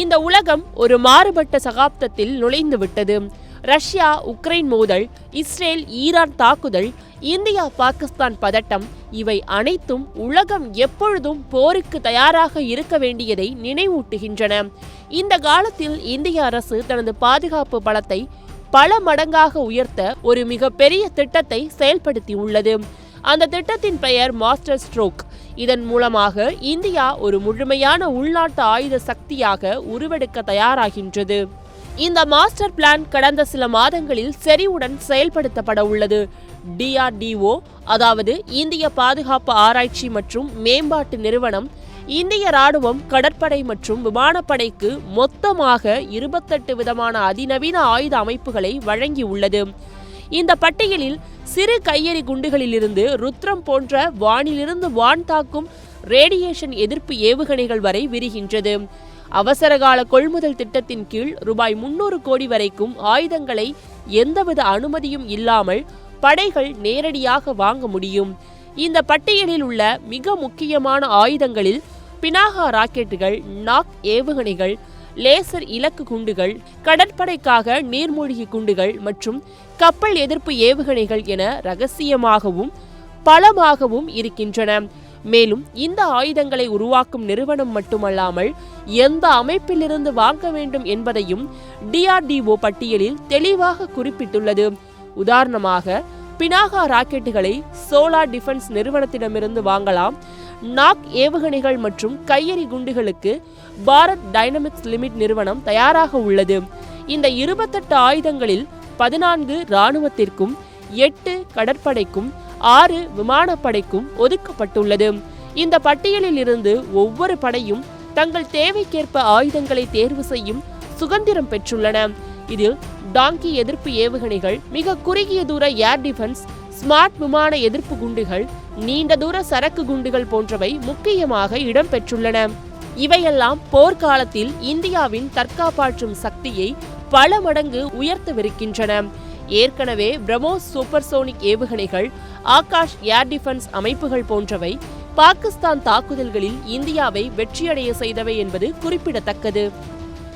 இந்த உலகம் ஒரு மாறுபட்ட சகாப்தத்தில் நுழைந்து விட்டது. ரஷ்யா உக்ரைன் மோதல், இஸ்ரேல் ஈரான் தாக்குதல், இந்தியா பாகிஸ்தான் பதட்டம், இவை அனைத்தும் உலகம் எப்பொழுதும் போருக்கு தயாராக இருக்க வேண்டியதை நினைவூட்டுகின்றன. இந்த காலத்தில் இந்திய அரசு தனது பாதுகாப்பு பலத்தை பல மடங்காக உயர்த்த ஒரு மிகப்பெரிய திட்டத்தை செயல்படுத்தியுள்ளது. அந்த திட்டத்தின் பெயர் மாஸ்டர் ஸ்ட்ரோக். இதன் மூலமாக இந்தியா ஒரு முழுமையான உள்நாட்டு ஆயுத சக்தியாக உருவெடுக்க தயாராகின்றது. இந்த மாஸ்டர் பிளான் கடந்த சில மாதங்களில் செறிவுடன் செயல்படுத்தப்பட உள்ளது. DRDO, அதாவது இந்திய பாதுகாப்பு ஆராய்ச்சி மற்றும் மேம்பாட்டு நிறுவனம், இந்திய ராணுவம், கடற்படை மற்றும் விமானப்படைக்கு மொத்தமாக 28 விதமான அதிநவீன ஆயுத அமைப்புகளை வழங்கியுள்ளது. இந்த பட்டியலில் சிறு கையெறி குண்டுகளிலிருந்து ருத்ரம் போன்ற வானிலிருந்து வான் தாக்கும் ரேடியேஷன் எதிர்ப்பு ஏவுகணைகள் வரை விரிகின்றது. அவசரகால கொள்முதல் திட்டத்தின் கீழ் ரூபாய் 300 கோடி வரைக்கும் ஆயுதங்களை எந்தவித அனுமதியும் இல்லாமல் படைகள் நேரடியாக வாங்க முடியும். இந்த பட்டியலில் உள்ள மிக முக்கியமான ஆயுதங்களில் பினாகா ராக்கெட்டுகள், நாக் ஏவுகணைகள், லேசர் இலக்கு குண்டுகள், கடற்படைக்காக நீர்மூழ்கி குண்டுகள் மற்றும் கப்பல் எதிர்ப்பு ஏவுகணைகள் என ரகசியமாகவும் பலமாகவும் இருக்கின்றன. மேலும் இந்த ஆயுதங்களை உருவாக்கும் நிறுவனம் மட்டுமல்லாமல் எந்த அமைப்பிலிருந்து வாங்க வேண்டும் என்பதையும் DRDO பட்டியலில் தெளிவாக குறிப்பிட்டுள்ளது. உதாரணமாக, பினாகா ராக்கெட்டுகளை சோலார் டிஃபென்ஸ் நிறுவனத்திடமிருந்து வாங்கலாம். நாக் ஏவுகணைகள் மற்றும் கையெறி குண்டுகளுக்கு பாரத் டைனமிக்ஸ் லிமிட் நிறுவனம் தயாராக உள்ளது. இந்த 28 ஆயுதங்களில் 14 இராணுவத்திற்கும், 8 கடற்படைக்கும், 6 விமானப்படைக்கும் ஒதுக்கப்பட்டுள்ளது. இந்த பட்டியலில் இருந்து ஒவ்வொரு படையும் தங்கள் தேவைக்கேற்ப ஆயுதங்களை தேர்வு செய்யும் சுதந்திரம் பெற்றுள்ளன. இதில் டாங்கி எதிர்ப்பு ஏவுகணைகள், மிக குறுகிய தூர ஏர் டிஃபென்ஸ், ஸ்மார்ட் விமான எதிர்ப்பு குண்டுகள், நீண்ட தூர சரக்கு குண்டுகள் போன்றவை முக்கியமாக இடம்பெற்றுள்ளன. இவையெல்லாம் போர்க்காலத்தில் இந்தியாவின் தற்காப்பாற்றும் சக்தியை பல மடங்கு உயர்த்தவிருக்கின்றன. ஏற்கனவே பிரம்மோஸ் சூப்பர்சோனிக் ஏவுகணைகள், ஆகாஷ் ஏர் டிஃபென்ஸ் அமைப்புகள் போன்றவை பாகிஸ்தான் தாக்குதல்களில் இந்தியாவை வெற்றியடைய செய்தவை என்பது குறிப்பிடத்தக்கது.